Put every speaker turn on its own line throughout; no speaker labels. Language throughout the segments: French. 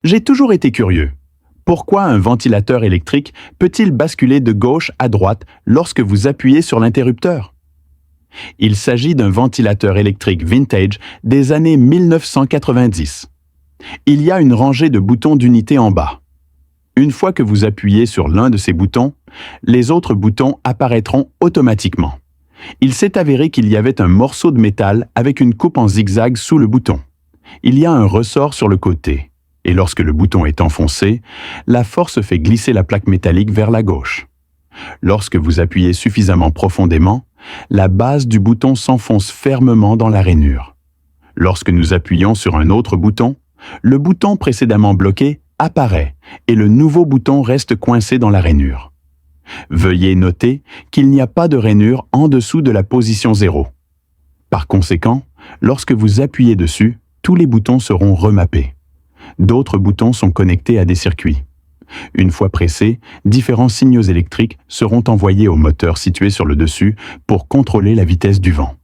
J'ai toujours été curieux. Pourquoi un ventilateur électrique peut-il basculer de gauche à droite lorsque vous appuyez sur l'interrupteur? Il s'agit d'un ventilateur électrique vintage des années 1990. Il y a une rangée de boutons d'unité en bas. Une fois que vous appuyez sur l'un de ces boutons, les autres boutons apparaîtront automatiquement. Il s'est avéré qu'il y avait un morceau de métal avec une coupe en zigzag sous le bouton. Il y a un ressort sur le côté, et lorsque le bouton est enfoncé, la force fait glisser la plaque métallique vers la gauche. Lorsque vous appuyez suffisamment profondément, la base du bouton s'enfonce fermement dans la rainure. Lorsque nous appuyons sur un autre bouton, le bouton précédemment bloqué apparaît et le nouveau bouton reste coincé dans la rainure. Veuillez noter qu'il n'y a pas de rainure en dessous de la position 0. Par conséquent, lorsque vous appuyez dessus, tous les boutons seront remappés. D'autres boutons sont connectés à des circuits. Une fois pressés, différents signaux électriques seront envoyés au moteur situé sur le dessus pour contrôler la vitesse du vent.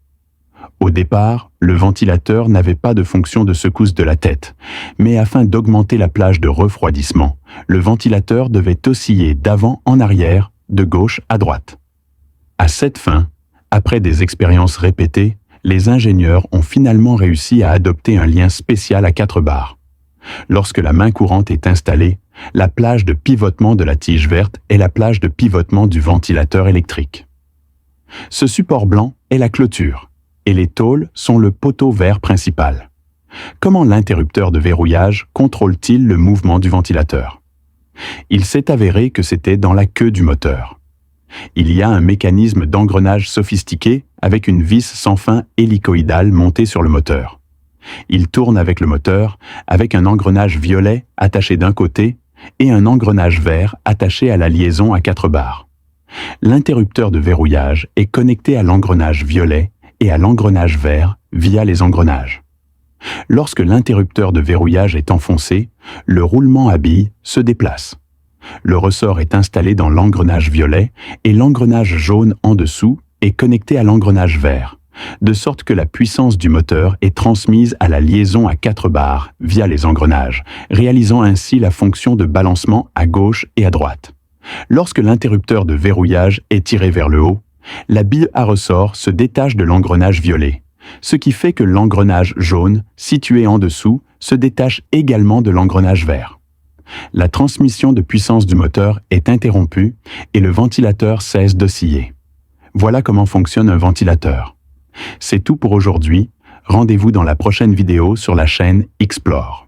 Au départ, le ventilateur n'avait pas de fonction de secousse de la tête, mais afin d'augmenter la plage de refroidissement, le ventilateur devait osciller d'avant en arrière, de gauche à droite. À cette fin, après des expériences répétées, les ingénieurs ont finalement réussi à adopter un lien spécial à 4 barres. Lorsque la main courante est installée, la plage de pivotement de la tige verte est la plage de pivotement du ventilateur électrique. Ce support blanc est la clôture, et les tôles sont le poteau vert principal. Comment l'interrupteur de verrouillage contrôle-t-il le mouvement du ventilateur? Il s'est avéré que c'était dans la queue du moteur. Il y a un mécanisme d'engrenage sophistiqué avec une vis sans fin hélicoïdale montée sur le moteur. Il tourne avec le moteur, avec un engrenage violet attaché d'un côté et un engrenage vert attaché à la liaison à 4 barres. L'interrupteur de verrouillage est connecté à l'engrenage violet et à l'engrenage vert via les engrenages. Lorsque l'interrupteur de verrouillage est enfoncé, le roulement à billes se déplace. Le ressort est installé dans l'engrenage violet et l'engrenage jaune en dessous est connecté à l'engrenage vert, de sorte que la puissance du moteur est transmise à la liaison à 4 barres via les engrenages, réalisant ainsi la fonction de balancement à gauche et à droite. Lorsque l'interrupteur de verrouillage est tiré vers le haut, la bille à ressort se détache de l'engrenage violet, ce qui fait que l'engrenage jaune, situé en dessous, se détache également de l'engrenage vert. La transmission de puissance du moteur est interrompue et le ventilateur cesse d'osciller. Voilà comment fonctionne un ventilateur. C'est tout pour aujourd'hui. Rendez-vous dans la prochaine vidéo sur la chaîne Explore.